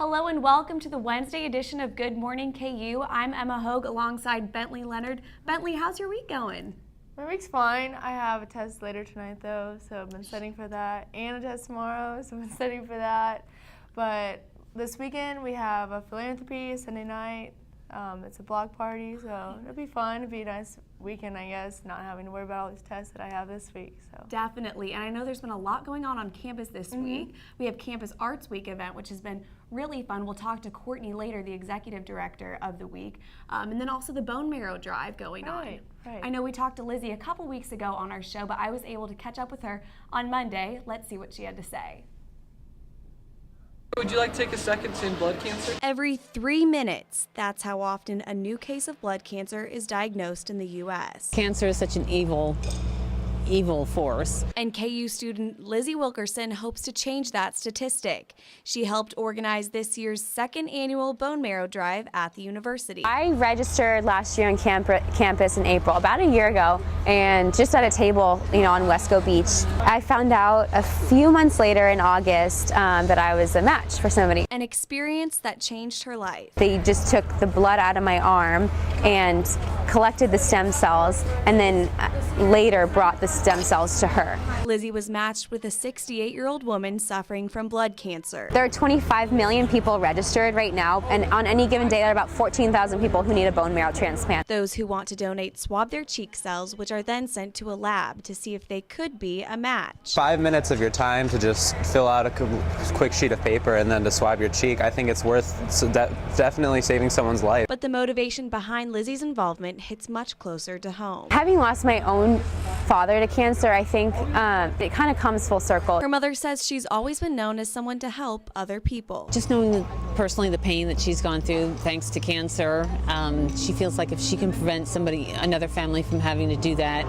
Hello and welcome to the Wednesday edition of Good Morning KU. I'm Emma Hogue alongside Bentley Leonard. Bentley, how's your week going? My week's fine. I have a test later tonight though, so I've been studying for that, and a test tomorrow, so I've been studying for that. But this weekend we have a philanthropy Sunday night. It's a block party, so it'll be fun. It'll be a nice weekend, I guess, not having to worry about all these tests that I have this week. So Definitely, and I know there's been a lot going on campus this week. We have Campus Arts Week event, which has been really fun. We'll talk to Courtney later, the executive director of the week, and then also the bone marrow drive going on. Right. I know we talked to Lizzie a couple weeks ago on our show, but I was able to catch up with her on Monday. Let's see what she had to say. Would you like to take a second to end blood cancer? Every 3 minutes, that's how often a new case of blood cancer is diagnosed in the U.S. Cancer is such an evil force. And KU student Lizzie Wilkerson hopes to change that statistic. She helped organize this year's second annual bone marrow drive at the university. I registered last year on campus in April, about a year ago, and just at a table, on Wesco Beach. I found out a few months later in August that I was a match for somebody. An experience that changed her life. They just took the blood out of my arm and collected the stem cells, and then later brought the stem cells to her. Lizzie was matched with a 68-year-old woman suffering from blood cancer. There are 25 million people registered right now, and on any given day there are about 14,000 people who need a bone marrow transplant. Those who want to donate swab their cheek cells, which are then sent to a lab to see if they could be a match. 5 minutes of your time to just fill out a quick sheet of paper and then to swab your cheek, I think it's worth definitely saving someone's life. But the motivation behind Lizzie's involvement hits much closer to home. Having lost my own father to cancer, I think it kind of comes full circle. Her mother says she's always been known as someone to help other people. Just knowing personally the pain that she's gone through thanks to cancer, she feels like if she can prevent another family from having to do that,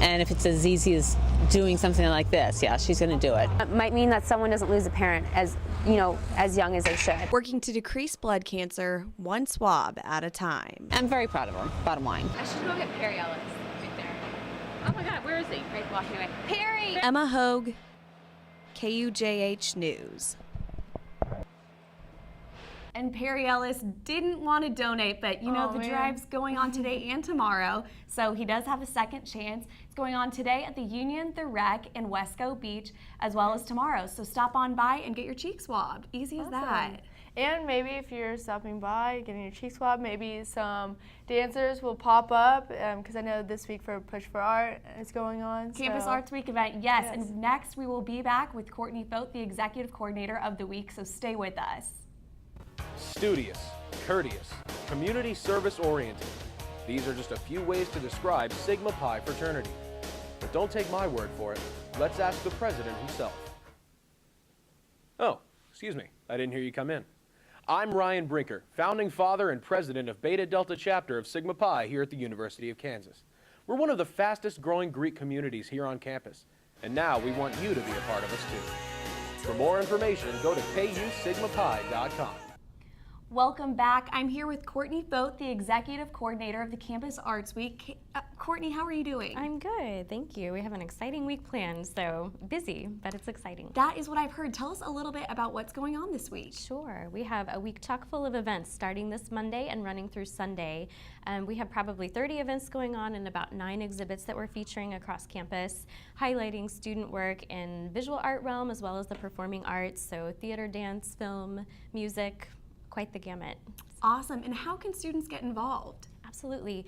and if it's as easy as doing something like this, yeah, she's going to do it. It might mean that someone doesn't lose a parent as young as they should. Working to decrease blood cancer, one swab at a time. I'm very proud of her, bottom line. I should go get Perry Ellis right there. Oh my God, where is he? Right, walking away. Perry! Emma Hogue, KUJH News. And Perry Ellis didn't want to donate, but the drive's going on today and tomorrow, so he does have a second chance. It's going on today at the Union, the Rec, in Wesco Beach, as well as tomorrow. So stop on by and get your cheek swabbed. Easy as that. And maybe if you're stopping by, getting your cheek swab, maybe some dancers will pop up, because I know this week for Push for Art is going on. Campus Arts Week event, yes. And next we will be back with Courtney Foat, the executive coordinator of the week, so stay with us. Studious, courteous, community service oriented. These are just a few ways to describe Sigma Pi fraternity. But don't take my word for it. Let's ask the president himself. Oh, excuse me. I didn't hear you come in. I'm Ryan Brinker, founding father and president of Beta Delta chapter of Sigma Pi here at the University of Kansas. We're one of the fastest growing Greek communities here on campus, and now we want you to be a part of us too. For more information, go to kusigmapi.com. Welcome back. I'm here with Courtney Foat, the executive coordinator of the Campus Arts Week. Courtney, how are you doing? I'm good, thank you. We have an exciting week planned, so busy, but it's exciting. That is what I've heard. Tell us a little bit about what's going on this week. Sure. We have a week chock full of events starting this Monday and running through Sunday. We have probably 30 events going on and about 9 exhibits that we're featuring across campus, highlighting student work in visual art realm as well as the performing arts, so theater, dance, film, music, quite the gamut. Awesome. And how can students get involved? Absolutely.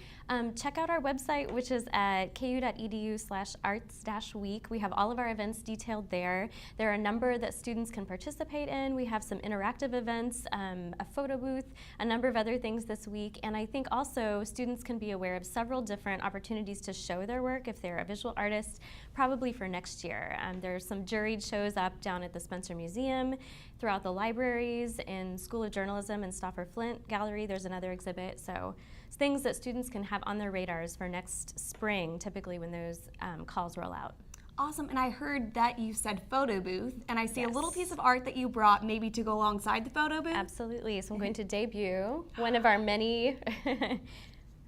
Check out our website, which is at ku.edu/arts-week. We have all of our events detailed there. There are a number that students can participate in. We have some interactive events, a photo booth, a number of other things this week. And I think also students can be aware of several different opportunities to show their work if they're a visual artist, probably for next year. There's some juried shows up down at the Spencer Museum, throughout the libraries, in School of Journalism and Stauffer Flint Gallery. There's another exhibit. So it's things that students can have on their radars for next spring, typically when those calls roll out. Awesome, and I heard that you said photo booth, and I see a little piece of art that you brought maybe to go alongside the photo booth. Absolutely, so I'm going to debut one of our many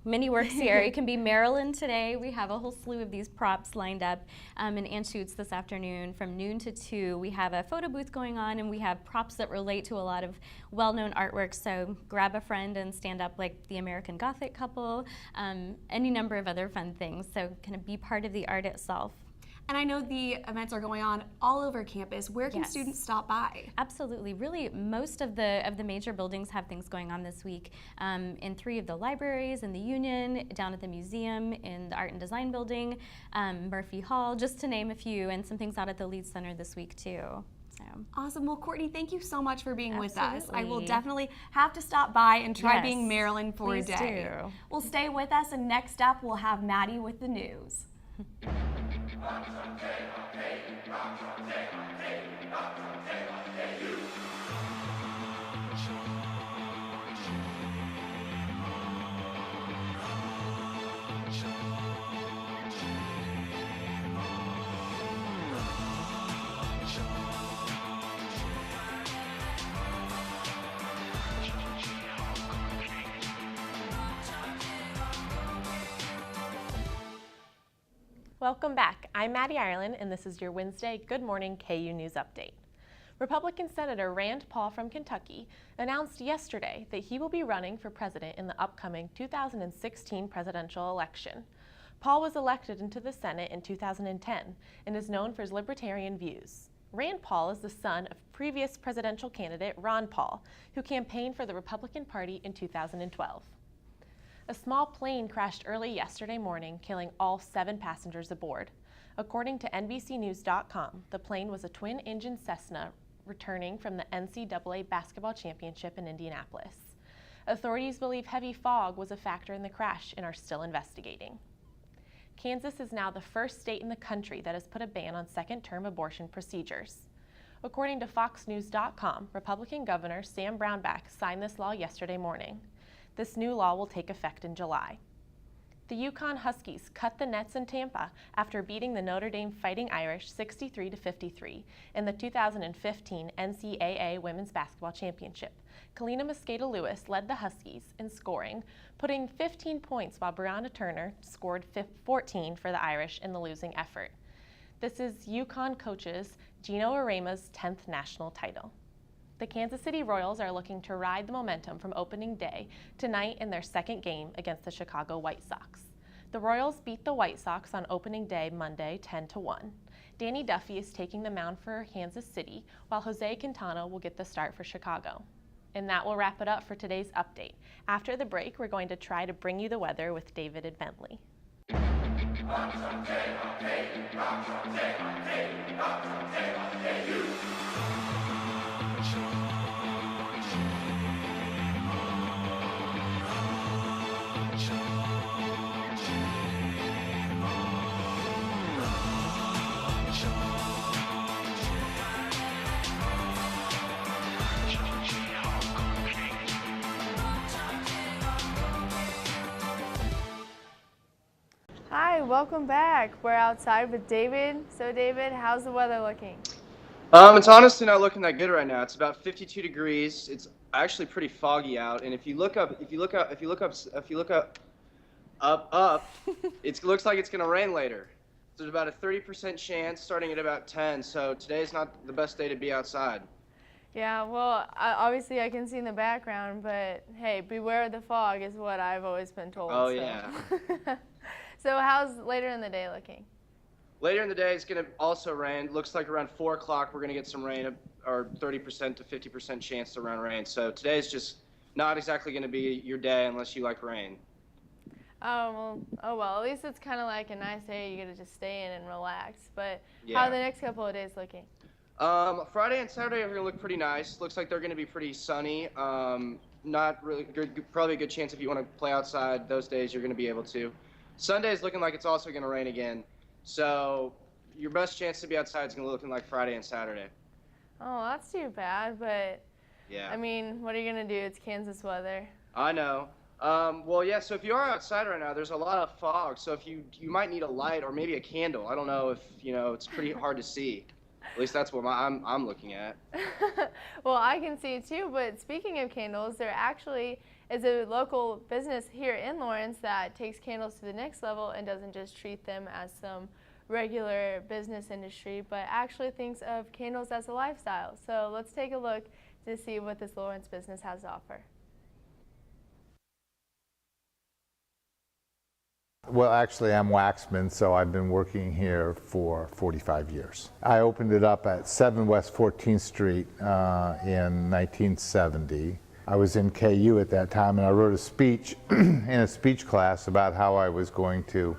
many works here. It can be Maryland today. We have a whole slew of these props lined up in Anschutz this afternoon from noon to 2. We have a photo booth going on, and we have props that relate to a lot of well-known artwork. So grab a friend and stand up like the American Gothic couple, any number of other fun things. So kind of be part of the art itself. And I know the events are going on all over campus. Where can students stop by? Absolutely. Really, most of the major buildings have things going on this week. In 3 of the libraries, in the Union, down at the museum, in the Art and Design building, Murphy Hall, just to name a few, and some things out at the Leeds Center this week too. So. Awesome. Well, Courtney, thank you so much for being with us. I will definitely have to stop by and try being Maryland for a day. Do. Well, stay with us, and next up we'll have Maddie with the news. Welcome back. I'm Maddie Ireland, and this is your Wednesday Good Morning KU News Update. Republican Senator Rand Paul from Kentucky announced yesterday that he will be running for president in the upcoming 2016 presidential election. Paul was elected into the Senate in 2010 and is known for his libertarian views. Rand Paul is the son of previous presidential candidate Ron Paul, who campaigned for the Republican Party in 2012. A small plane crashed early yesterday morning, killing all 7 passengers aboard. According to NBCNews.com, the plane was a twin-engine Cessna returning from the NCAA basketball championship in Indianapolis. Authorities believe heavy fog was a factor in the crash and are still investigating. Kansas is now the first state in the country that has put a ban on second-term abortion procedures. According to FoxNews.com, Republican Governor Sam Brownback signed this law yesterday morning. This new law will take effect in July. The Yukon Huskies cut the nets in Tampa after beating the Notre Dame Fighting Irish 63-53 in the 2015 NCAA Women's Basketball Championship. Kalina Mosqueda-Lewis led the Huskies in scoring, putting 15 points while Brianna Turner scored 14 for the Irish in the losing effort. This is Yukon coaches Gino Arema's 10th national title. The Kansas City Royals are looking to ride the momentum from opening day tonight in their second game against the Chicago White Sox. The Royals beat the White Sox on opening day Monday 10-1. Danny Duffy is taking the mound for Kansas City, while Jose Quintana will get the start for Chicago. And that will wrap it up for today's update. After the break, we're going to try to bring you the weather with David and Bentley. Hi, welcome back. We're outside with David. So David, how's the weather looking? It's honestly not looking that good right now. It's about 52 degrees. It's actually pretty foggy out. And if you look up, it looks like it's gonna rain later. There's about a 30% chance starting at about 10. So today's not the best day to be outside. Yeah, well, obviously I can see in the background, but hey, beware of the fog is what I've always been told. Oh, so. yeah. So how's later in the day looking? Later in the day, it's going to also rain. Looks like around 4 o'clock, we're going to get some rain, or 30% to 50% chance around rain. So today's just not exactly going to be your day unless you like rain. Oh well, at least it's kind of like a nice day. You get to just stay in and relax. But Yeah. how are the next couple of days looking? Friday and Saturday are going to look pretty nice. Looks like they're going to be pretty sunny. Not really good, probably a good chance if you want to play outside those days, you're going to be able to. Sunday's looking like it's also going to rain again. So your best chance to be outside is going to look like Friday and Saturday. Oh, that's too bad, but Yeah. I mean, what are you going to do? It's Kansas weather. I know. Well, yeah, so if you are outside right now, there's a lot of fog. So if you might need a light or maybe a candle. I don't know if, it's pretty hard to see. At least that's what I'm looking at. Well, I can see it too, but speaking of candles, there actually is a local business here in Lawrence that takes candles to the next level and doesn't just treat them as some regular business industry, but actually thinks of candles as a lifestyle. So let's take a look to see what this Lawrence business has to offer. Well, actually, I'm Waxman, so I've been working here for 45 years. I opened it up at 7 West 14th Street in 1970. I was in KU at that time, and I wrote a speech in a speech class about how I was going to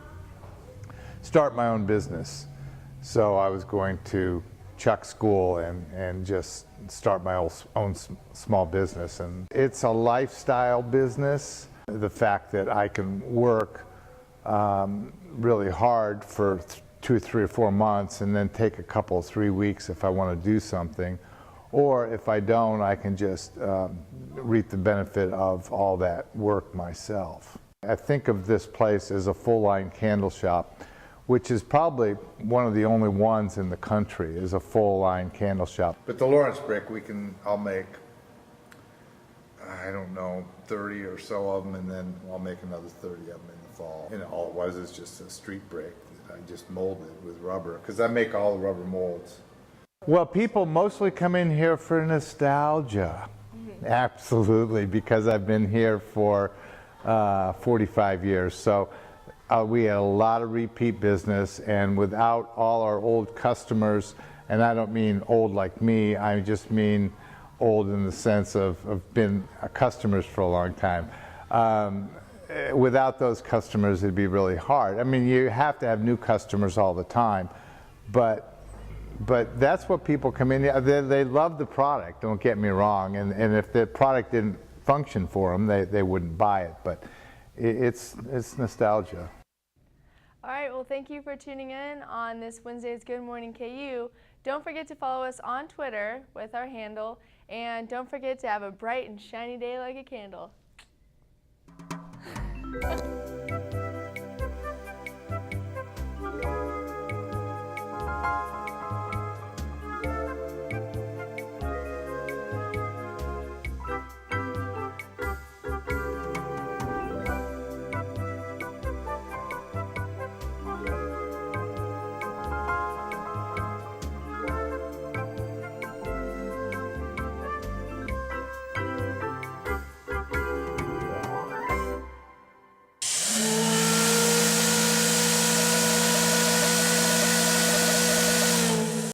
start my own business. So I was going to chuck school and just start my own small business. And it's a lifestyle business. The fact that I can work really hard for 2, 3, or 4 months and then take a couple, 3 weeks if I want to do something. Or if I don't, I can just reap the benefit of all that work myself. I think of this place as a full-line candle shop, which is probably one of the only ones in the country, is a full-line candle shop. But the Lawrence brick, I'll make, I don't know, 30 or so of them, and then I'll make another 30 of them in the fall. And all it was is just a street brick that I just molded with rubber, because I make all the rubber molds. Well, people mostly come in here for nostalgia. Absolutely, because I've been here for 45 years. So we had a lot of repeat business, and without all our old customers, and I don't mean old like me, I just mean old in the sense of been customers for a long time. Without those customers, it'd be really hard. I mean, you have to have new customers all the time, but that's what people come in. They love the product, don't get me wrong, and if the product didn't function for them, they wouldn't buy it, but it's nostalgia. All right, well, thank you for tuning in on this Wednesday's Good Morning KU. Don't forget to follow us on Twitter with our handle, and don't forget to have a bright and shiny day like a candle.